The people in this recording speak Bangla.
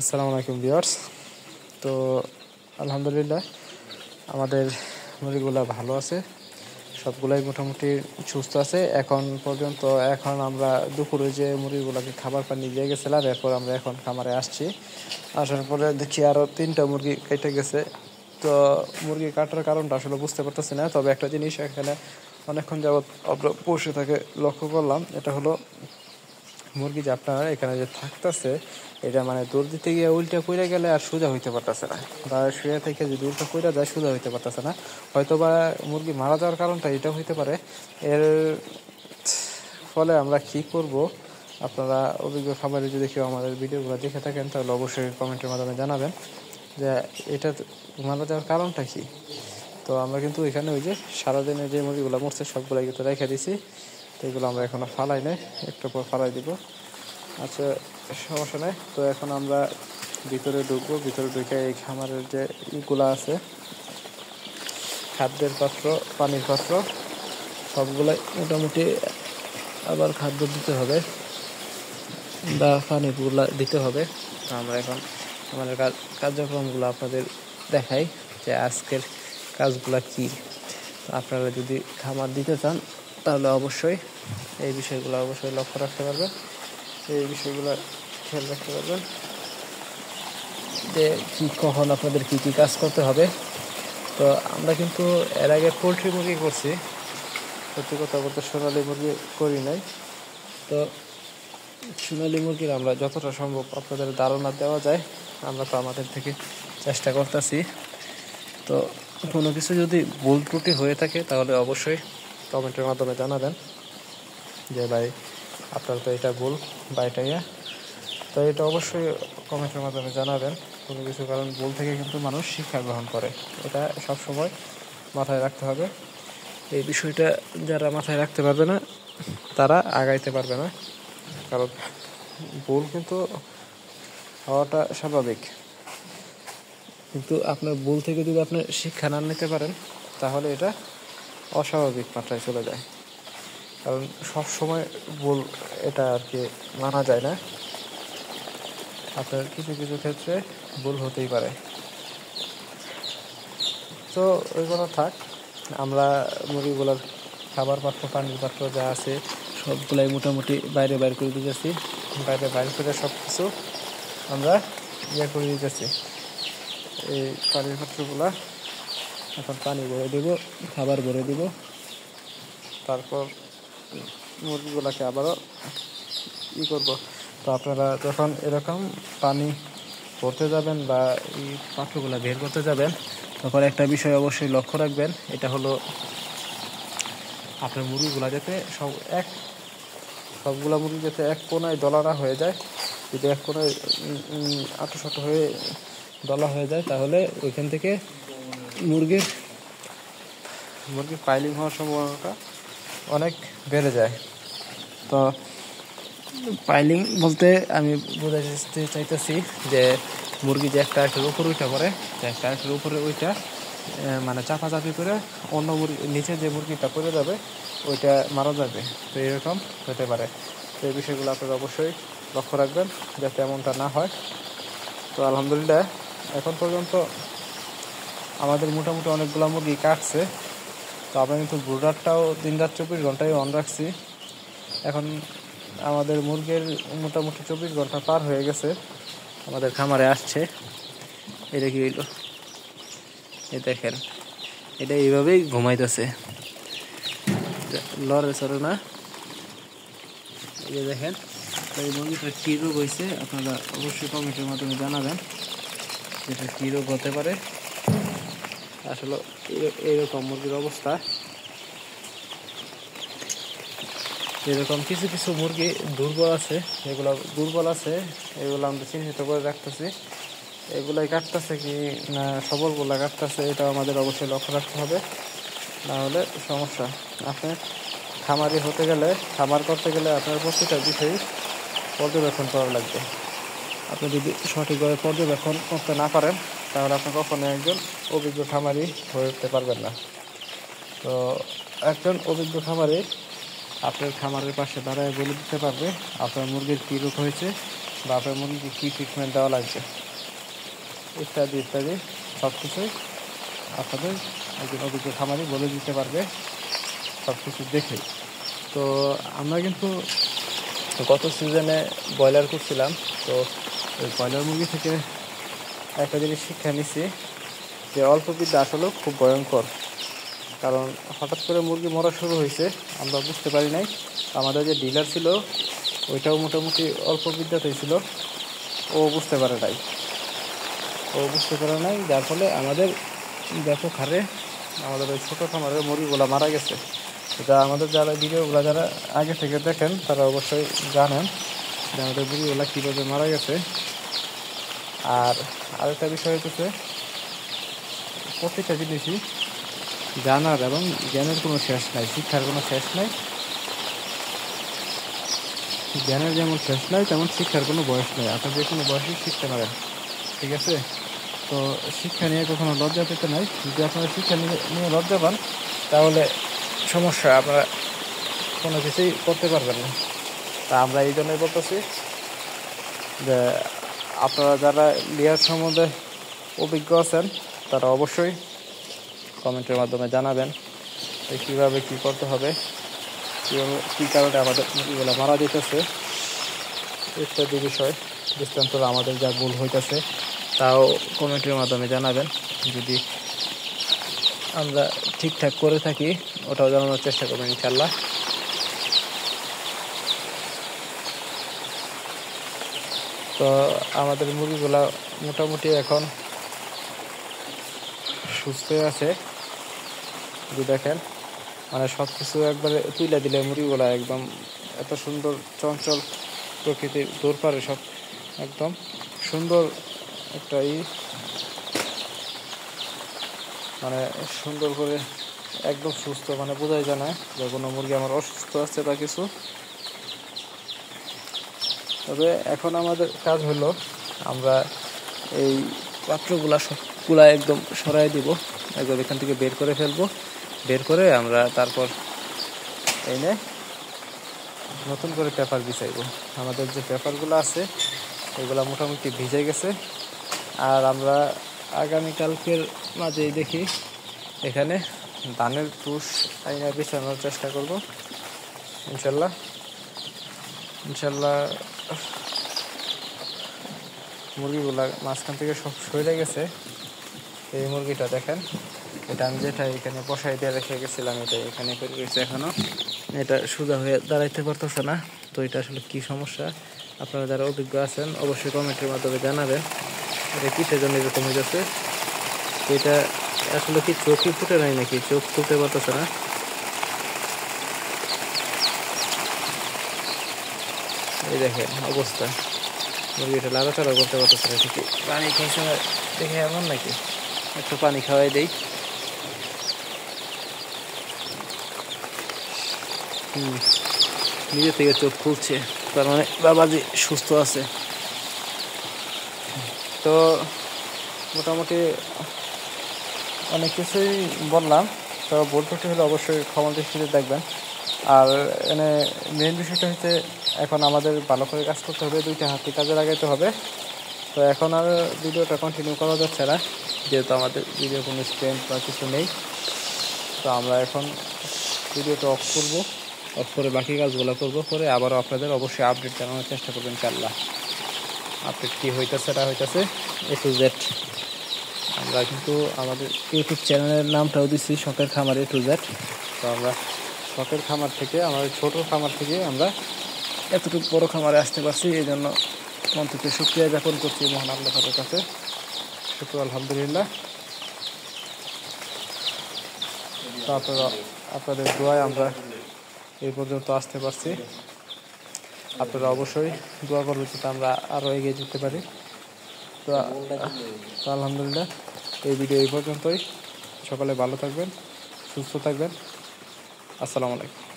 আসসালামু আলাইকুম ভিউয়ার্স। তো আলহামদুলিল্লাহ আমাদের মুরগিগুলো ভালো আছে, সবগুলাই মোটামুটি সুস্থ আছে এখন পর্যন্ত। এখন আমরা দুপুরে যে মুরগিগুলোকে খাবার পানি দিয়ে গেছিলাম, এরপর আমরা এখন খামারে আসছি। আসার পরে দেখি আরও 3টা মুরগি কেটে গেছে। তো মুরগি কাটার কারণটা আসলে বুঝতে পারতেছি না, তবে একটা জিনিস এখানে অনেকক্ষণ যাবৎ বসে থাকে লক্ষ্য করলাম, এটা হলো মুরগি যে আপনার এখানে যে থাকতেছে, এটা মানে দৌড় দিতে গিয়ে উল্টা পড়ে গেলে আর সোজা হইতে পারতেছে না, বা শুয়ে থেকে যদি উল্টা পড়ে যায় সোজা হইতে পারতেছে না। হয়তো বা মুরগি মারা যাওয়ার কারণটা এটা হইতে পারে। এর ফলে আমরা কি করব, আপনারা অভিজ্ঞ খামারে যদি কেউ আমাদের ভিডিওগুলো দেখে থাকেন তাহলে অবশ্যই কমেন্টের মাধ্যমে জানাবেন যে এটা মারা যাওয়ার কারণটা কি। তো আমরা কিন্তু এখানে ওই যে সারাদিনে যে মুরগিগুলো মরছে সবগুলাই কিন্তু রেখে দিছি। তো এগুলো আমরা এখনো ফালাই নাই, একটু পর ফালাই দিব। আচ্ছা, সমস্যা নেই। তো এখন আমরা ভিতরে ঢুকবো, ভিতরে ঢুকে এই খামারের যে ইগুলো আছে, খাদ্যের পাত্র, পানির পাত্র, সবগুলাই মোটামুটি আবার খাদ্য দিতে হবে বা পানিগুলা দিতে হবে। আমরা এখন আমাদের কার্যক্রমগুলো আপনাদের দেখাই যে আজকের কাজগুলা কি। আপনারা যদি খামার দিতে চান তাহলে অবশ্যই এই বিষয়গুলো অবশ্যই লক্ষ্য রাখতে পারবেন, এই বিষয়গুলো খেয়াল রাখতে পারবেন যে কি কখন আপনাদের কি কি কাজ করতে হবে। তো আমরা কিন্তু এর আগে পোলট্রি মুরগি করছি, সত্যি কথা বলতে সোনালী মুরগি করি নাই। তো সোনালী মুরগির আমরা যতটা সম্ভব আপনাদের ধারণা দেওয়া যায় আমরা তো আমাদের থেকে চেষ্টা করতেছি। তো কোনো কিছু যদি ভুল ত্রুটি হয়ে থাকে তাহলে অবশ্যই কমেন্টের মাধ্যমে জানাবেন যে ভাই আপনার তো এটা ভুল বা এটা তো এটা অবশ্যই কমেন্টের মাধ্যমে জানাবেন কোনো কিছু, কারণ ভুল থেকে কিন্তু মানুষ শিক্ষা গ্রহণ করে, এটা সবসময় মাথায় রাখতে হবে। এই বিষয়টা যারা মাথায় রাখতে পারবে না তারা আগাইতে পারবে না, কারণ ভুল কিন্তু হওয়াটা স্বাভাবিক, কিন্তু আপনার ভুল থেকে যদি আপনি শিক্ষা না নিতে পারেন তাহলে এটা অস্বাভাবিক মাত্রায় চলে যায়। কারণ সব সময় ভুল এটা আর কি মানা যায় না, আপনার কিছু কিছু ক্ষেত্রে ভুল হতেই পারে। তো ওই কথা থাক, আমরা মুরগিগুলোর খাবার পাত্র, পানির পাত্র যা আছে সবগুলাই মোটামুটি বাইরে বাইর করে দিতেছি। বাইরে বাইর করে সব কিছু আমরা করে দিতেছি। এই পানির পাত্রগুলা এখন পানি ভরে দেব, খাবার ভরে দেব, তারপর মুরগিগুলাকে আবারও করব। তো আপনারা যখন এরকম পানি ভরতে যাবেন বা এই পাত্রগুলা বের করতে যাবেন তখন একটা বিষয় অবশ্যই লক্ষ্য রাখবেন, এটা হলো আপনার মুরগিগুলা যাতে সবগুলা মুরগি যাতে এক কোনায় দলা না হয়ে যায়। যদি এক কোনায় আঁটো হয়ে দলা হয়ে যায় তাহলে ওইখান থেকে মুরগির পাইলিং হওয়ার সম্ভাবনাটা অনেক বেড়ে যায়। তো পাইলিং বলতে আমি বোঝাতে চাইতেছি যে মুরগি যে একটা আরেকটার উপরে উঠে পড়ে, একটা আরেকটার উপরে ওইটা মানে চাপাচাপি করে অন্য মুরগি নিচে যে মুরগিটা পড়ে যাবে ওইটা মারা যাবে। তো এরকম হতে পারে। তো এই বিষয়গুলো আপনারা অবশ্যই লক্ষ্য রাখবেন যাতে এমনটা না হয়। তো আলহামদুলিল্লাহ এখন পর্যন্ত আমাদের মোটামুটি অনেকগুলো মুরগি কাটছে। তো আমরা কিন্তু ব্রুডারটাও দিন-রাত 24 ঘন্টায় অন রাখছি। এখন আমাদের মুরগির মোটামুটি 24 ঘন্টা পার হয়ে গেছে, আমাদের খামারে আসছে। এটা কি হইল, এই দেখেন এটা এইভাবেই ঘুমাইতেছে, লড়ে চড়ে না। এই যে দেখেন, এই মুরগিটা কী রোগ হয়েছে আপনারা অবশ্যই কমেন্টের মাধ্যমে জানাবেন যেটা কী রোগ হতে পারে। আসলে এইরকম মুরগির অবস্থা, এরকম কিছু কিছু মুরগি দুর্বল আছে, এগুলো আমরা চিহ্নিত করে রাখতেছি। এগুলাই কাটতেছে কি না সবলগুলা কাটতেছে, এটা আমাদের অবশ্যই লক্ষ্য রাখতে হবে, না হলে সমস্যা। আপনি খামারি হতে গেলে, খামার করতে গেলে আপনার প্রতিটা বিষয় পর্যবেক্ষণ করা লাগবে। আপনি যদি সঠিকভাবে পর্যবেক্ষণ করতে না পারেন তাহলে আপনি কখনো একজন অভিজ্ঞ খামারি হয়ে উঠতে পারবেন না। তো একজন অভিজ্ঞ খামারি আপনার খামারের পাশে দাঁড়ায় বলে দিতে পারবে আপনার মুরগির কী রোগ হয়েছে বাপের মুরগিকে কী ট্রিটমেন্ট দেওয়া লাগছে ইত্যাদি ইত্যাদি সব কিছুই আপনাদের একজন অভিজ্ঞ খামারি বলে দিতে পারবে সব কিছু দেখেই। তো আমরা কিন্তু গত সিজনে ব্রয়লার করছিলাম, তো ওই ব্রয়লার মুরগি থেকে একটা জিনিস শিক্ষা নিচ্ছি যে অল্প বিদ্যা আসলেও খুব ভয়ঙ্কর। কারণ হঠাৎ করে মুরগি মরা শুরু হয়েছে, আমরা বুঝতে পারি নাই। আমাদের যে ডিলার ছিল ওইটাও মোটামুটি অল্প বিদ্যাতেই ছিল, ও বুঝতে পারে নাই, যার ফলে আমাদের ব্যাপক হারে আমাদের ওই ছোটো খামারের মুরগিগুলো মারা গেছে। এটা আমাদের যারা ভিডিওগুলো যারা আগে থেকে দেখেন তারা অবশ্যই জানেন যে আমাদের মুরগিগুলো কীভাবে মারা গেছে। আর আরেকটা বিষয় হচ্ছে প্রত্যেকটা জিনিসই জানার এবং জ্ঞানের কোনো শেষ নাই, শিক্ষার কোনো শেষ নাই। জ্ঞানের যেমন শেষ নাই তেমন শিক্ষার কোনো বয়স নেই, আপনি যে কোনো বয়সেই শিখতে পারেন, ঠিক আছে? তো শিক্ষা নিয়ে কখনো লজ্জা পেতে নাই। যদি আপনারা শিক্ষা নিয়ে লজ্জা পান তাহলে সমস্যা, আপনারা কোনো কিছুই করতে পারবেন না। তা আমরা এই জন্যই বলতেছি যে আপনারা যারা লেয়ার সম্বন্ধে অভিজ্ঞ আছেন তারা অবশ্যই কমেন্টের মাধ্যমে জানাবেন যে কীভাবে কী করতে হবে, কী কারণে আমাদের মুরগিগুলো মারা যেতেছে ইত্যাদি বিষয় দৃষ্টান্ত আমাদের যা ভুল হইতেছে তাও কমেন্টের মাধ্যমে জানাবেন। যদি আমরা ঠিকঠাক করে থাকি ওটাও জানানোর চেষ্টা করবেন ইনশাল্লাহ। তো আমাদের মুরগিগুলা মোটামুটি এখন সুস্থ আছে, যদি দেখেন মানে সব কিছু একবারে তুলে দিলে মুরগিগুলা একদম এত সুন্দর চঞ্চল প্রকৃতির দৌড়পারে সব একদম সুন্দর একটা মানে সুন্দর করে একদম সুস্থ, মানে বোঝাই যায় না যে কোনো মুরগি আমার অসুস্থ আছে বা কিছু। তবে এখন আমাদের কাজ হলো আমরা এই পাত্রগুলা সবগুলা একদম সরাই দিব, একদম এখান থেকে বের করে ফেলবো, বের করে আমরা তারপর এনে নতুন করে পেপার বিছাইবো। আমাদের যে পেপারগুলো আছে এগুলো মোটামুটি ভিজে গেছে, আর আমরা আগামীকালকের মাঝেই দেখি এখানে ধানের তুষ আইনা বিছানোর চেষ্টা করব ইনশাল্লাহ। মুরগিগুলা মাঝখান থেকে সব সরে গেছে। এই মুরগিটা দেখেন, এটা আমি যেটা এখানে বসাই দিয়ে রেখে গেছিলাম এটা এখানে করে গেছে, এখনো এটা সোজা হয়ে দাঁড়াইতে পারতেছে না। তো এটা আসলে কি সমস্যা, আপনারা যারা অভিজ্ঞ আছেন অবশ্যই কমেন্টের মাধ্যমে জানাবেন এটা কিসের জন্য এরকম হয়ে যাচ্ছে। তো এটা আসলে কি চোখই ফুটে নাই নাকি, চোখ ফুটতে পারতেছে না। এই দেখেন অবস্থা, মুরগিটা লাগাতার করতে পারতেছে না, ঠিকই পানি খাইছে দেখে এমন নাকি, একটু পানি খাওয়াই দেই। নিজে থেকে চোখ খুলছে, তার মানে বাবাজি সুস্থ আছে। তো মোটামুটি অনেক কিছুই বললাম, তো ভুল ত্রুটি হলে অবশ্যই ক্ষমা দৃষ্টিতে দেখবেন। আর এনে মেন বিষয়টা হচ্ছে এখন আমাদের ভালো করে কাজ করতে হবে, দুইটা হাতে কাজে লাগাইতে হবে। তো এখন আর ভিডিওটা কন্টিনিউ করা যাচ্ছে না, যেহেতু আমাদের ভিডিও কোনো স্ট্রেন্থ বা কিছু নেই। তো আমরা এখন ভিডিওটা অফ করবো, অফ করে বাকি কাজগুলো করবো, করে আবারও আপনাদের অবশ্যই আপডেট জানানোর চেষ্টা করবেন ইনশাআল্লাহ। আপডেট কী হইতেছে না হইতেছে A to Z। আমরা কিন্তু আমাদের ইউটিউব চ্যানেলের নামটাও দিচ্ছি শখের খামার A to Z। তো আমরা শখের খামার থেকে, আমাদের ছোটো খামার থেকে আমরা এতটুকু বড় খামারে আসতে পারছি, এই জন্য মন থেকে শুকরিয়া জ্ঞাপন করছি মহান আল্লাহ তাআলার কাছে। শুকর আলহামদুলিল্লাহ। তো আপনাদের দোয়ায় আমরা এই পর্যন্ত আসতে পারছি। আপনারা অবশ্যই দোয়া করবেন যাতে আমরা আরও এগিয়ে যেতে পারি। তো আলহামদুলিল্লাহ, এই ভিডিও এই পর্যন্তই। সকালে ভালো থাকবেন, সুস্থ থাকবেন। আসসালামু আলাইকুম।